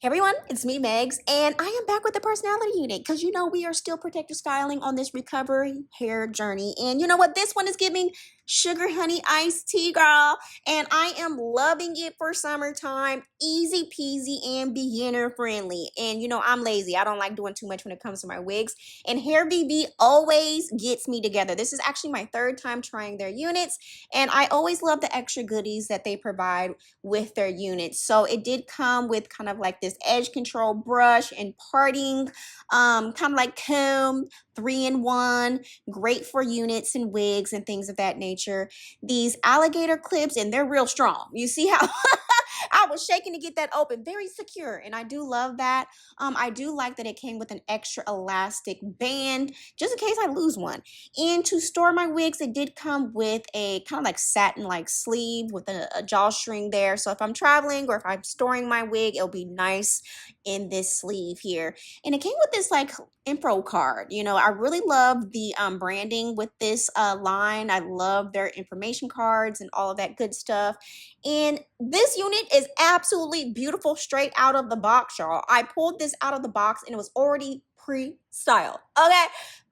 Hey everyone, it's me, Megs, and I am back with the personality unit because you know we are still protective styling on this recovery hair journey. And you know what? This one is giving sugar honey iced tea, girl. And I am loving it for summertime. Easy peasy and beginner friendly. And you know, I'm lazy. I don't like doing too much when it comes to my wigs. And Hairvivi always gets me together. This is actually my third time trying their units. And I always love the extra goodies that they provide with their units. So it did come with kind of like this edge control brush and parting, kind of like comb, 3-in-1, great for units and wigs and things of that nature. These alligator clips, and they're real strong. You see how I was shaking to get that open, very secure, and I do love that. I do like that it came with an extra elastic band just in case I lose one. And to store my wigs, it did come with a kind of like satin-like sleeve with a drawstring there. So if I'm traveling or if I'm storing my wig, it'll be nice in this sleeve here. And it came with this like info card. You know, I really love the branding with this line. I love their information cards and all of that good stuff. And this unit is absolutely beautiful straight out of the box, y'all. I pulled this out of the box and it was already pre-styled. Okay,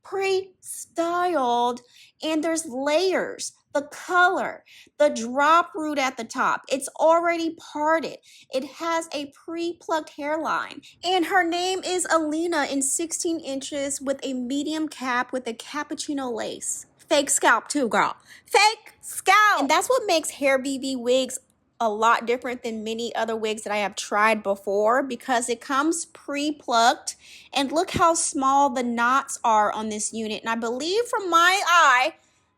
pre-styled, and there's layers, the color, the drop root at the top, it's already parted. It has a pre-plucked hairline, and her name is Elena in 16 inches with a medium cap with a cappuccino lace. Fake scalp too, girl. Fake scalp. And that's what makes Hairvivi wigs a lot different than many other wigs that I have tried before, because it comes pre-plucked, and look how small the knots are on this unit. And I believe from my eye,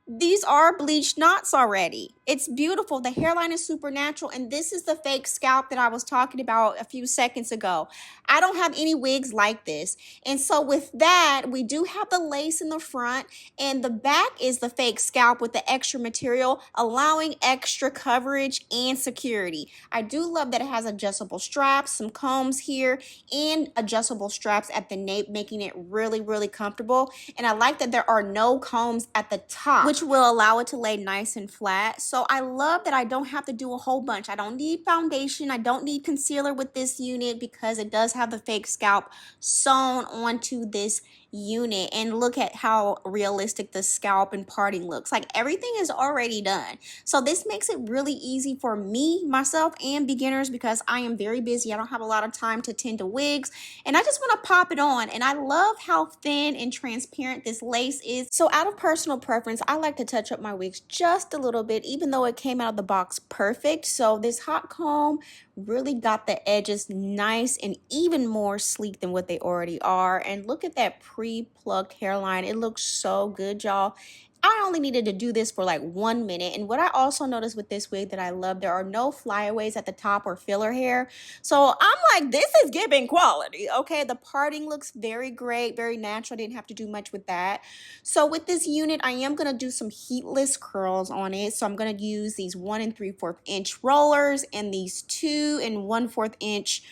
these are bleached knots already. It's beautiful. The hairline is super natural, and this is the fake scalp that I was talking about a few seconds ago. I don't have any wigs like this. And so with that, we do have the lace in the front, and the back is the fake scalp with the extra material, allowing extra coverage and security. I do love that it has adjustable straps, some combs here, and adjustable straps at the nape, making it really, really comfortable. And I like that there are no combs at the top, which will allow it to lay nice and flat. So I love that I don't have to do a whole bunch. I don't need foundation. I don't need concealer with this unit because it does have the fake scalp sewn onto this unit. And look at how realistic the scalp and parting looks. Like everything is already done. So this makes it really easy for me, myself, and beginners because I am very busy. I don't have a lot of time to tend to wigs, and I just want to pop it on. And I love how thin and transparent this lace is. So out of personal preference, I like to touch up my wigs just a little bit, even though it came out of the box perfect. So this hot comb really got the edges nice and even more sleek than what they already are. And look at that pre-plucked hairline. It looks so good, y'all. I only needed to do this for like 1 minute. And what I also noticed with this wig that I love, there are no flyaways at the top or filler hair. So I'm like, this is giving quality. Okay, the parting looks very great, very natural. Didn't have to do much with that. So with this unit, I am going to do some heatless curls on it. So I'm going to use these 1 3/4 inch rollers and these 2 1/4 inch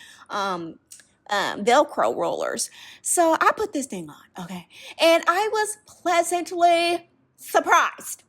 Velcro rollers. So I put this thing on, okay, and I was pleasantly surprised.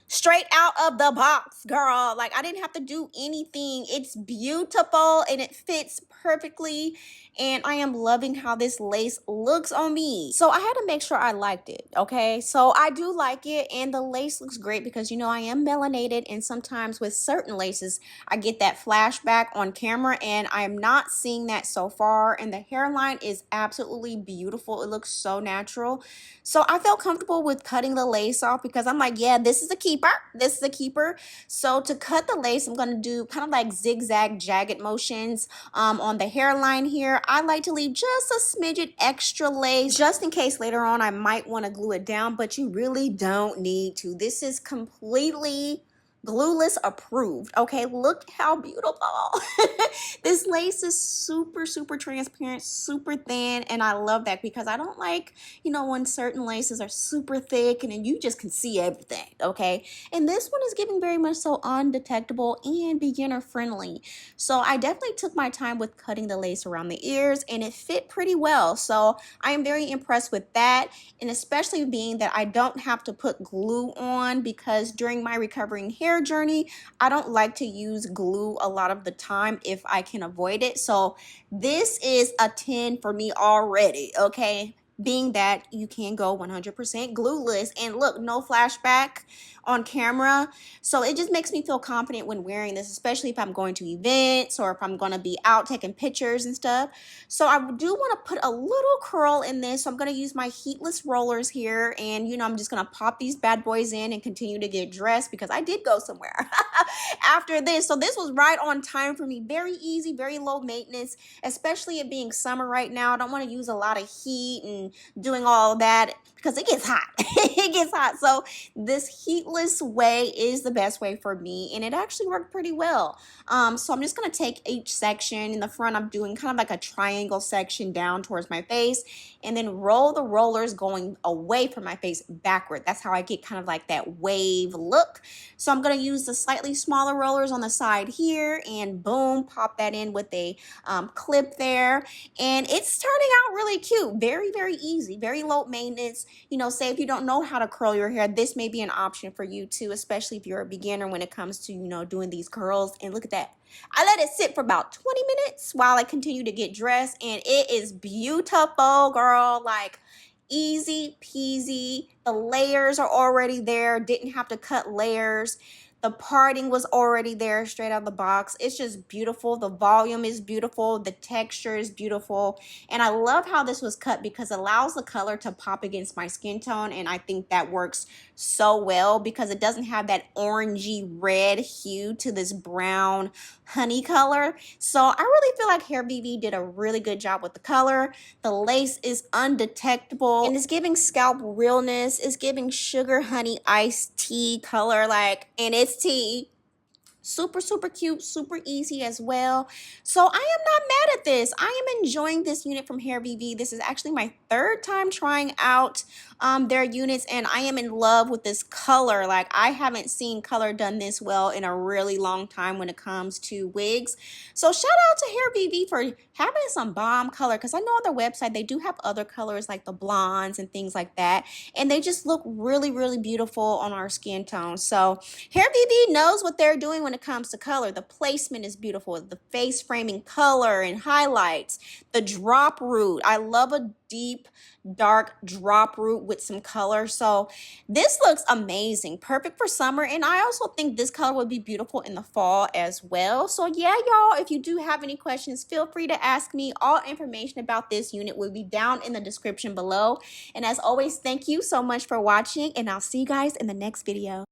Straight out of the box, girl. Like I didn't have to do anything. It's beautiful and it fits perfectly. And I am loving how this lace looks on me. So I had to make sure I liked it, okay? So I do like it, and the lace looks great because, you know, I am melanated, and sometimes with certain laces, I get that flashback on camera, and I am not seeing that so far. And the hairline is absolutely beautiful. It looks so natural. So I felt comfortable with cutting the lace off because I'm like, yeah, this is a keeper. This is a keeper. So to cut the lace, I'm going to do kind of like zigzag jagged motions on the hairline here. I like to leave just a smidget extra lace just in case later on I might want to glue it down, but you really don't need to. This is completely Glueless approved. Okay, look how beautiful. This lace is super, super transparent, super thin, and I love that because I don't like, you know, when certain laces are super thick and then you just can see everything, okay? And this one is giving very much so undetectable and beginner friendly. So I definitely took my time with cutting the lace around the ears, and it fit pretty well. So I am very impressed with that, and especially being that I don't have to put glue on because during my recovering hair hair journey, I don't like to use glue a lot of the time if I can avoid it. So this is a 10 for me already, okay? Being that you can go 100% glueless, and look, no flashback on camera. So it just makes me feel confident when wearing this, especially if I'm going to events or if I'm going to be out taking pictures and stuff. So I do want to put a little curl in this. So I'm going to use my heatless rollers here, and you know, I'm just going to pop these bad boys in and continue to get dressed because I did go somewhere after this. So this was right on time for me. Very easy, very low maintenance, especially it being summer right now. I don't want to use a lot of heat and doing all that because it gets hot. It gets hot. So this heatless way is the best way for me, and it actually worked pretty well. So I'm just going to take each section. In the front, I'm doing kind of like a triangle section down towards my face, and then roll the rollers going away from my face backward. That's how I get kind of like that wave look. So I'm going to use the slightly smaller rollers on the side here, and boom, pop that in with a clip there. And it's turning out really cute. Very, very easy, very low maintenance. You know, say if you don't know how to curl your hair, this may be an option for you too, especially if you're a beginner when it comes to, you know, doing these curls. And look at that. I let it sit for about 20 minutes while I continue to get dressed, and it is beautiful, girl. Like, easy peasy. The layers are already there. Didn't have to cut layers. The parting was already there straight out of the box. It's just beautiful. The volume is beautiful. The texture is beautiful. And I love how this was cut because it allows the color to pop against my skin tone. And I think that works so well because it doesn't have that orangey red hue to this brown honey color. So I really feel like Hairvivi did a really good job with the color. The lace is undetectable and it's giving scalp realness. It's giving sugar honey iced tea color, like, and it's tea. Super, super cute, super easy as well. So I am not mad at this. I am enjoying this unit from Hairvivi. This is actually my third time trying out their units, and I am in love with this color. Like, I haven't seen color done this well in a really long time when it comes to wigs. So shout out to Hairvivi for having some bomb color, because I know on their website they do have other colors like the blondes and things like that, and they just look really, really beautiful on our skin tone. So Hairvivi knows what they're doing when it comes to color. The placement is beautiful. The face framing color and highlights. The drop root. I love a deep, dark drop root with some color. So this looks amazing. Perfect for summer. And I also think this color would be beautiful in the fall as well. So yeah, y'all, if you do have any questions, feel free to ask me. All information about this unit will be down in the description below. And as always, thank you so much for watching, and I'll see you guys in the next video.